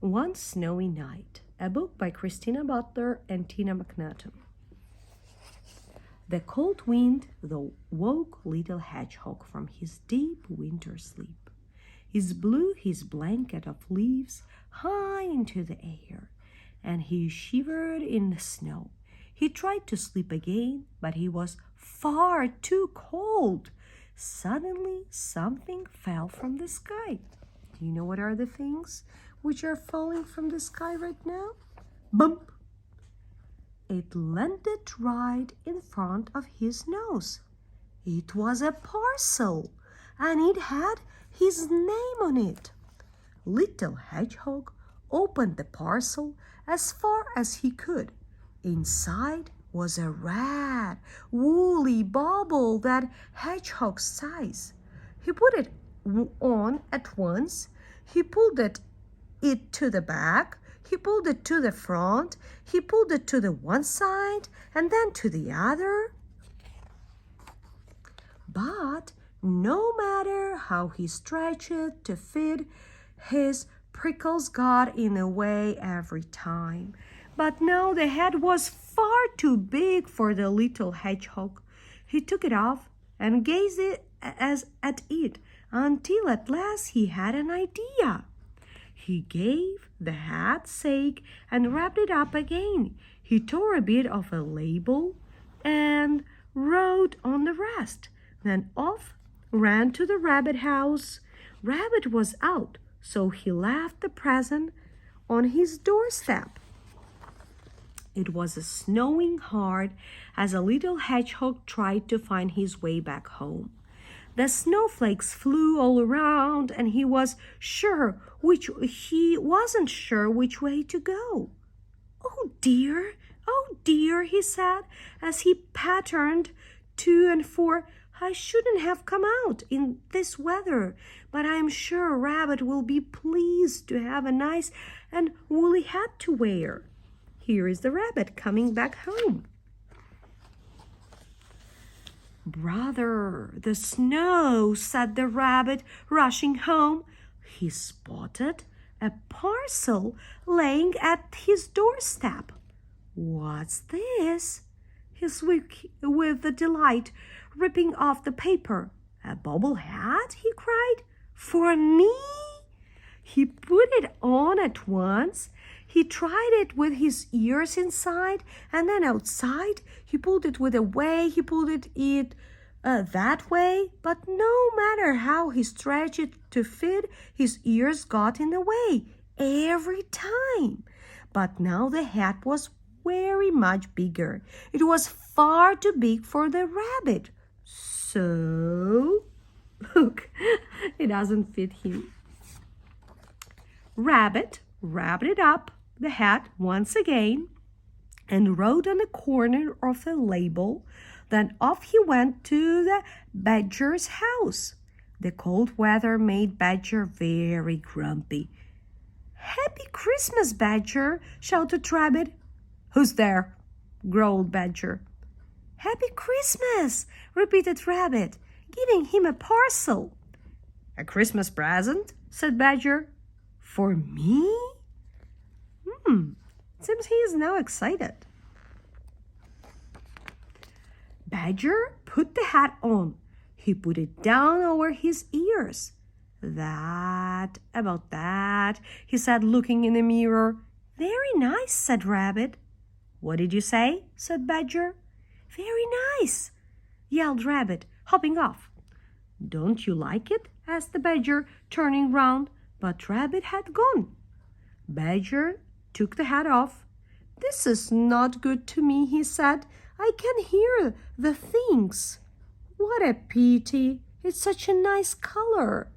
One Snowy Night, a book by Christina Butler and Tina McNaughton. The cold wind woke little Hedgehog from his deep winter sleep. He blew his blanket of leaves high into the air, and he shivered in the snow. He tried to sleep again, but he was far too cold. Suddenly, something fell from the sky. Do you know what are the things which are falling from the sky right now? Bump! It landed right in front of his nose. It was a parcel, and it had his name on it. Little Hedgehog opened the parcel as far as he could. Inside was a red, woolly bauble that Hedgehog's size. He put it on at once. He pulled it to the back. He pulled it to the front. He pulled it to the one side and then to the other. But no matter how he stretched it to fit, his prickles got in the way every time. But now the head was far too big for the little Hedgehog. He took it off and gazed at it until at last he had an idea. He gave the hat sake and wrapped it up again. He tore a bit of a label and wrote on the rest. Then off ran to the rabbit house. Rabbit was out, so he left the present on his doorstep. It was snowing hard as a little Hedgehog tried to find his way back home. The snowflakes flew all around, and he wasn't sure which way to go. Oh dear, he said as he pattered to and fro. I shouldn't have come out in this weather, but I am sure Rabbit will be pleased to have a nice and woolly hat to wear. Here is the rabbit coming back home. Brother, the snow, said the rabbit, rushing home. He spotted a parcel laying at his doorstep. What's this? He squeaked with delight, ripping off the paper. A bobble hat? He cried. For me? He put it on at once. He tried it with his ears inside and then outside. He pulled it with a way, he pulled it that way. But no matter how he stretched it to fit, his ears got in the way every time. But now the hat was very much bigger. It was far too big for the rabbit. So, look, it doesn't fit him. Rabbit wrapped it up, the hat, once again, and wrote on the corner of the label. Then off he went to the Badger's house. The cold weather made Badger very grumpy. Happy Christmas, Badger, shouted Rabbit. Who's there? Growled Badger. Happy Christmas, repeated Rabbit, giving him a parcel. A Christmas present, said Badger. For me? Seems he is now excited. Badger put the hat on. He put it down over his ears. About that, he said, looking in the mirror. Very nice, said Rabbit. What did you say? Said Badger. Very nice, yelled Rabbit, hopping off. Don't you like it? Asked the Badger, turning round, but Rabbit had gone. Badger took the hat off. This is not good to me, he said. I can hear the things. What a pity. It's such a nice color.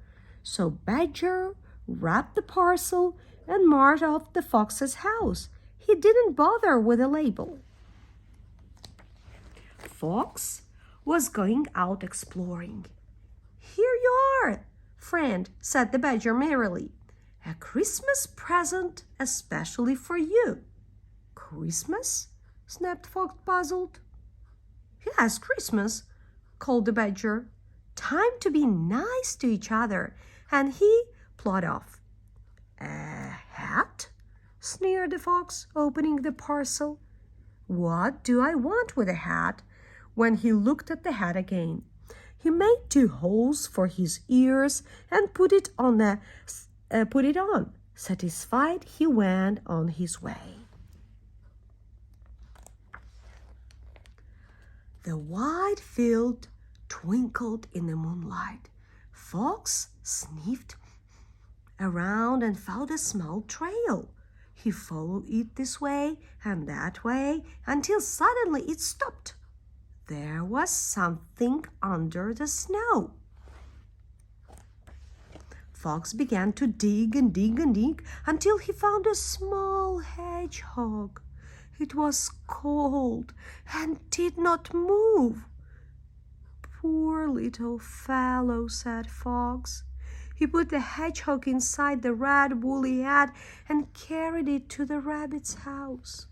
So Badger wrapped the parcel and marched off the fox's house. He didn't bother with a label. Fox was going out exploring. Here you are, friend, said the Badger merrily. A Christmas present especially for you. Christmas? Snapped Fox, puzzled. Yes, Christmas, called the Badger. Time to be nice to each other. And he plodded off. A hat? sneered the fox, opening the parcel. What do I want with a hat? When he looked at the hat again, he made 2 holes for his ears and put it on. Satisfied, he went on his way. The wide field twinkled in the moonlight. Fox sniffed around and found a small trail. He followed it this way and that way until suddenly it stopped. There was something under the snow. Fox began to dig and dig and dig until he found a small hedgehog. It was cold and did not move. Poor little fellow, said Fox. He put the hedgehog inside the red woolly hat and carried it to the rabbit's house.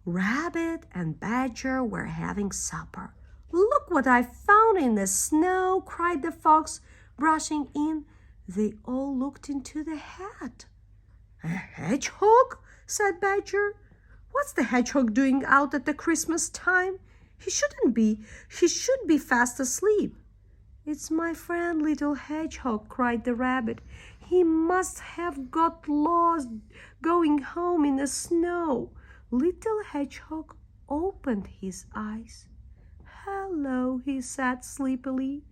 Rabbit and Badger were having supper. Look what I found in the snow, cried the fox, rushing in. They all looked into the hat. A hedgehog? Said Badger. What's the hedgehog doing out at the Christmas time? He shouldn't be. He should be fast asleep. It's my friend Little Hedgehog, cried the rabbit. He must have got lost going home in the snow. Little Hedgehog opened his eyes. Hello, he said sleepily.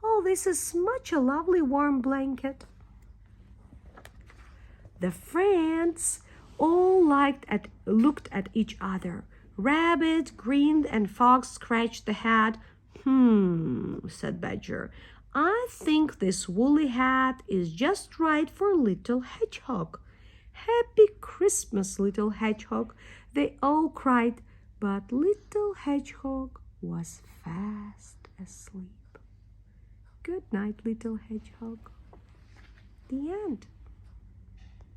Oh, this is such a lovely warm blanket. The friends all looked at each other. Rabbit grinned and Fox scratched the head. Said Badger. I think this woolly hat is just right for Little Hedgehog. Happy Christmas, Little Hedgehog, they all cried, but Little Hedgehog was fast asleep. Good night, Little Hedgehog. The end.